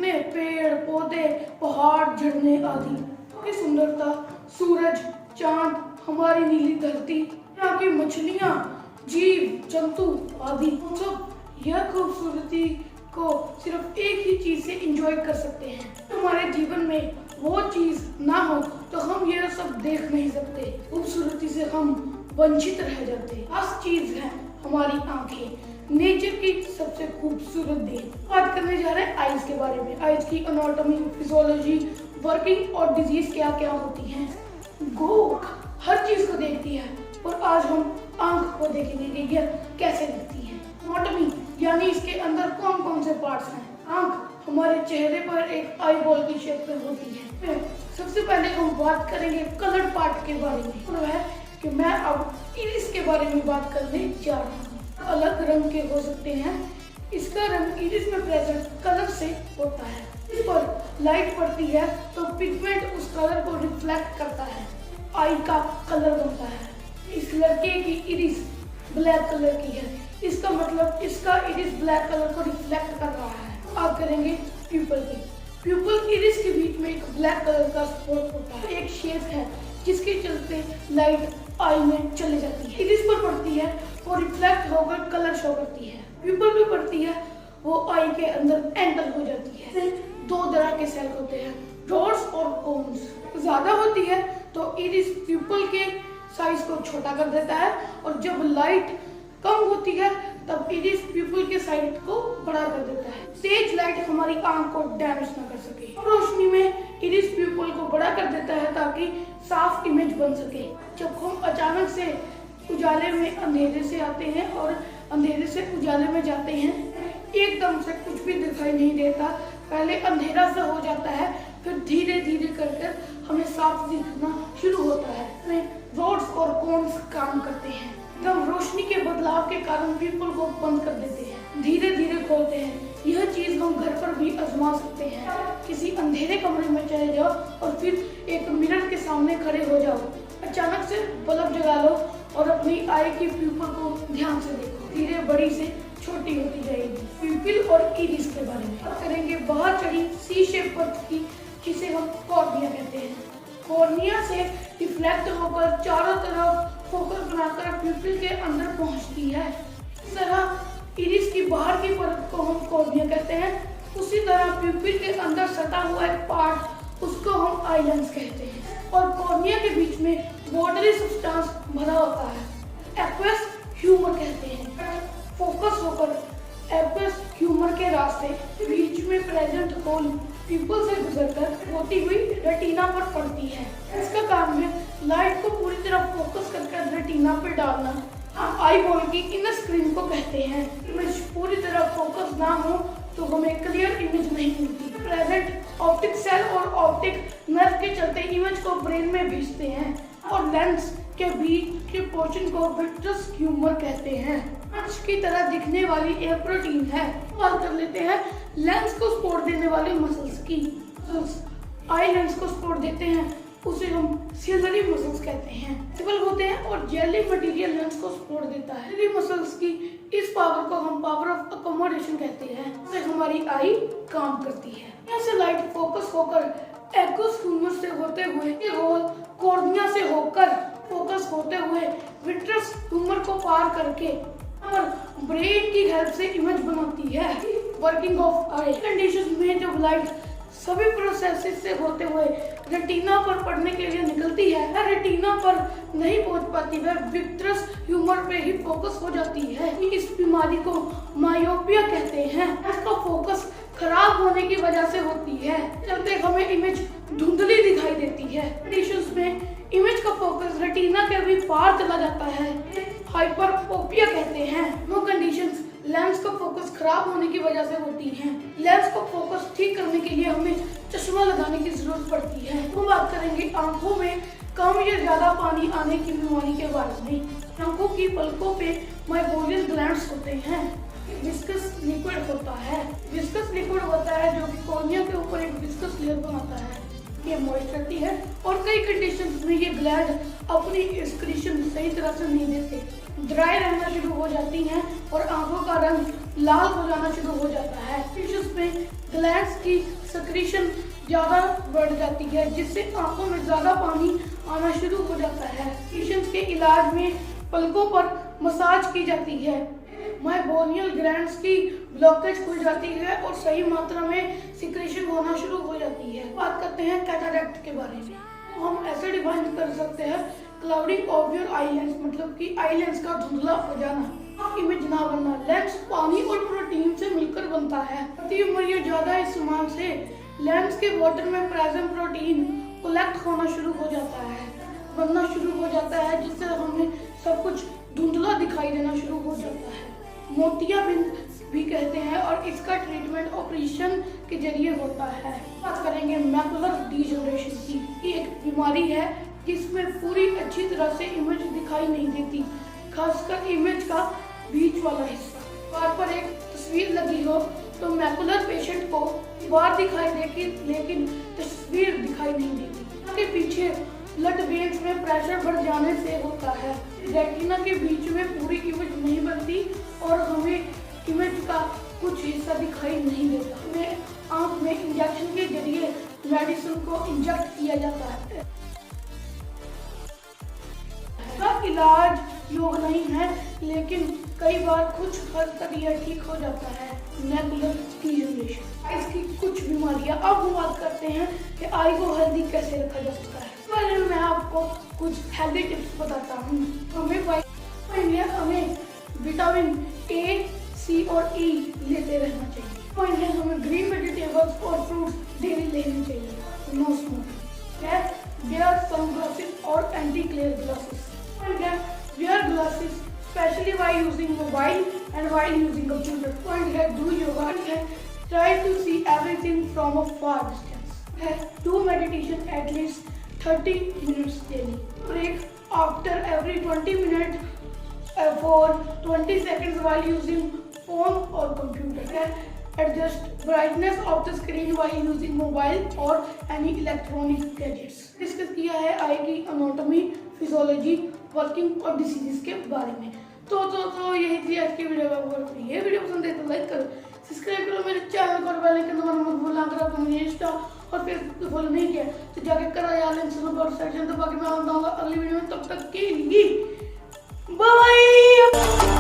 जितने पेड़ पौधे पहाड़ झरने आदि की सुंदरता, सूरज चांद, हमारी नीली धरती, यहाँ की मछलियाँ, जीव जंतु आदि, सब यह खूबसूरती को सिर्फ एक ही चीज से एंजॉय कर सकते हैं। हमारे जीवन में वो चीज ना हो तो हम यह सब देख नहीं सकते। खूबसूरती से हम वंचित रह जाते। खास चीज है हमारी आंखें, नेचर की सबसे खूबसूरत देन। बात करने जा रहे हैं आइज के बारे में। आइज की एनाटॉमी, फिजियोलॉजी, वर्किंग और डिजीज क्या क्या होती हैं। गोख हर चीज को देखती है, और आज हम आंख को देखेंगे कि यह कैसे दिखती है। एनाटॉमी यानी इसके अंदर कौन कौन से पार्ट्स हैं। आंख हमारे चेहरे पर एक आई बॉल की शेप में होती है। सबसे पहले हम बात करेंगे कलर पार्ट के बारे में, और वह कि मैं अब इरिस के बारे में बात करने जा रहा हूँ। अलग रंग के हो सकते हैं। इसका रंग इरिस में प्रेजेंट कलर से होता है। इस पर लाइट पड़ती है तो पिगमेंट उस कलर को रिफ्लेक्ट करता है, आई का कलर बनता है। इस लड़के की इरिस ब्लैक कलर की है, इसका मतलब इसका इरिस ब्लैक कलर को रिफ्लेक्ट कर रहा है। आप करेंगे प्यूपल की। प्यूपल इरिस के बीच में एक ब्लैक कलर का स्पॉट होता है, एक शेप है जिसके चलते लाइट आई में चली जाती है। इरिस पर पड़ती है, वो रिफ्लेक्ट होकर कलर शो करती है। प्यूपल पे पड़ती है, वो आई के अंदर एंटर हो जाती है। दो तरह के सेल होते हैं, रॉड्स और कोन्स। ज्यादा होती है तो इरिस प्यूपल के साइज को छोटा कर देता है, और जब लाइट कम होती है तब इरिस प्यूपल के साइज को बड़ा कर देता है। तेज लाइट हमारी आंख को डैमेज ना कर सके। रोशनी में इरिस प्यूपल को बड़ा कर देता है ताकि साफ इमेज बन सके। जब हम अचानक से उजाले में अंधेरे से आते हैं और अंधेरे से उजाले में जाते हैं, एकदम से कुछ भी दिखाई नहीं देता। पहले अंधेरा सा हो जाता है, फिर धीरे धीरे कर हमें साफ दिखना शुरू होता है। रॉड्स और कोन्स काम करते हैं। तब रोशनी के बदलाव के कारण प्यूपल को बंद कर देते हैं, धीरे धीरे खोलते हैं। यह चीज हम घर पर भी आजमा सकते हैं। किसी अंधेरे कमरे में चले जाओ और फिर एक मिरर के सामने खड़े हो जाओ। अचानक से बल्ब जला लो और अपनी आई की प्यूपल को ध्यान से देखो, धीरे बड़ी से छोटी होती जाएगी। प्यूपिल और इरिस के बारे में करेंगे। बाहर चढ़ी सी शेप परत की, जिसे हम कॉर्निया कहते हैं। कॉर्निया से रिफ्लेक्ट होकर चारों तरफ फोकस बनाकर प्यूपिल के अंदर पहुंचती है। इस तरह इरिस की बाहर की परत को हम कॉर्निया कहते हैं। उसी तरह प्यूपिल के अंदर सटा हुआ एक पार्ट, उसको हम आई लेंस कहते हैं। और कॉर्निया के बीच में वाटरी सब्सटेंस भरा होता है, एक्वस ह्यूमर कहते हैं। फोकस होकर एक्वस ह्यूमर के रास्ते बीच में प्रेजेंट होल प्यूपल से गुजरकर होती हुई रेटिना पर पड़ती है। इसका काम है लाइट को पूरी तरह फोकस करके रेटिना पर डालना। हम आई बॉल की इनर स्क्रीन को कहते हैं। इमेज पूरी तरह फोकस ना हो तो हमें क्लियर इमेज नहीं मिलती। प्रेजेंट ऑप्टिक सेल और ऑप्टिक नर्व के चलते इमेज को ब्रेन में भेजते हैं, और लेंस के बीच के पोर्शन को विट्रस ह्यूमर कहते हैं। कांच की तरह दिखने वाली एक प्रोटीन है। बात कर लेते हैं लेंस को सपोर्ट देने वाले मसल्स की। आई लेंस को सपोर्ट देते हैं, उसे हम सिलरी मसल्स कहते हैं। सिबल होते हैं और जेली मटेरियल लेंस को सपोर्ट देता है। सिलरी मसल्स की इस पावर को हम पावर ऑफ अकोमोडेशन कहते हैं। इससे हमारी आई काम करती है। यहाँ से लाइट फोकस होकर एक्वस ह्यूमर से होते हुए कॉर्निया से होकर फोकस होते हुए विट्रस ह्यूमर को पार करके और ब्रेन की हेल्प से इमेज बनाती है। वर्किंग ऑफ आई कंडीशंस में जब लाइट सभी प्रोसेसेस से होते हुए रेटिना पर पड़ने के लिए निकलती है, रेटिना पर नहीं पहुंच पाती, वह विट्रस ह्यूमर पे ही फोकस हो जाती है। इस बीमारी को मायोपिया कहते हैं। इसका फोकस खराब होने की वजह से होती है, चलते हमें इमेज धुंधली दिखाई देती है। कंडीशंस में इमेज का फोकस रेटिना के भी पार चला जाता है, हाइपरोपिया कहते हैं। वो कंडीशंस लेंस का फोकस खराब होने की वजह से होती हैं। लेंस को फोकस ठीक करने के लिए हमें चश्मा लगाने की जरूरत पड़ती है। हम बात करेंगे आंखों में कम या ज्यादा पानी आने की बीमारी के बारे में। आंखों की पलकों पे माइबोलियस ग्लैंड्स होते हैं। विस्कस लिक्विड होता है। विस्कस लिक्विड होता है जो कि कॉर्निया के ऊपर एक विस्कस लेयर बनाता है। ये मॉइस्ट रहती है और कई कंडीशंस में ये ग्लैंड अपनी एक्सक्रीशन सही तरह से नहीं देते। ड्राई रहना शुरू हो जाती हैं और आंखों का रंग लाल हो जाना शुरू हो जाता है। टिश्यूज में ग्लैंड्स की सक्रीशन ज़्यादा बढ़ जाती है, जिससे आंखों में ज़्यादा पानी आना शुरू हो जाता है। पेशेंट्स के इलाज में पलकों पर मसाज की जाती है। माइबोनियल ग्लैंड्स की ब्लॉकेज खुल जाती है और सही मात्रा में सिक्रेशन होना शुरू हो जाती है। बात करते हैं कैटरैक्ट के बारे में। हम ऐसे डिफाइन कर सकते हैं clouding of your eye lens, मतलब कि आई लेंस का धुंधला हो जाना, इमेज ना बनना। लेंस पानी और प्रोटीन से मिलकर बनता है। बढ़ती उम्र या ज्यादा इस्तेमाल से लेंस के वाटर में प्रेजेंट प्रोटीन कलेक्ट होना शुरू हो जाता है, बनना शुरू हो जाता है, जिससे हमें सब कुछ धुंधला दिखाई देना शुरू हो जाता है। मोतियाबिंद भी कहते हैं और इसका ट्रीटमेंट ऑपरेशन के जरिए होता है। बात करेंगे मैकुलर डिजनरेशन की। ये एक बीमारी है जिसमें पूरी अच्छी तरह से इमेज दिखाई नहीं देती, खासकर इमेज का बीच वाला हिस्सा। दीवार पर एक तस्वीर लगी हो तो मैकुलर पेशेंट को दीवार दिखाई देगी लेकिन तस्वीर दिखाई नहीं देती। इसके पीछे ब्लड वेन्स में प्रेशर बढ़ जाने से होता है। रेटिना के बीच में पूरी इमेज नहीं बनती और हमें इमेज का कुछ हिस्सा दिखाई नहीं देता। हमें आंख में इंजेक्शन के जरिए मेडिसिन को इंजेक्ट किया जाता है। इसका इलाज योग नहीं है, लेकिन कई बार कुछ हद तक यह ठीक हो जाता है। मैकुलर डिजनरेशन आइज की कुछ बीमारियां। अब हम बात करते हैं कि आई को हेल्दी कैसे रखा जा सकता है। पहले मैं आपको कुछ हेल्दी टिप्स बताता हूँ। हमें विटामिन ए, सी और ई लेते रहना चाहिए। हमें ग्रीन वेजिटेबल्स और फ्रूट्स डेली लेने चाहिए। No smoking. वेयर सनग्लासेस और anti glare glasses. Wear glasses especially while using mobile and while using computer. Point है do yoga है try to see everything from a far distance. है do meditation at least 30 minutes daily. Break after every 20 minutes for 20 seconds while using phone or computer. है adjust brightness of the screen while using mobile or any electronic gadgets. Discuss किया है आई की anatomy, physiology, working और diseases के बारे में। तो यही थी आज की वीडियो का। ये वीडियो पसंद है तो लाइक करो, सब्सक्राइब करो मेरे चैनल को, बेल आइकन दबाना मत भूलना। अगर आपने मुझे इंस्टा और फेसबुक पे फॉलो नहीं किया तो जाके करो यार, लिंक सुनो और सेक्शन तो बाकी मैं आता हूँ अगली वीडियो में। तब तक के लिए बाय बाय।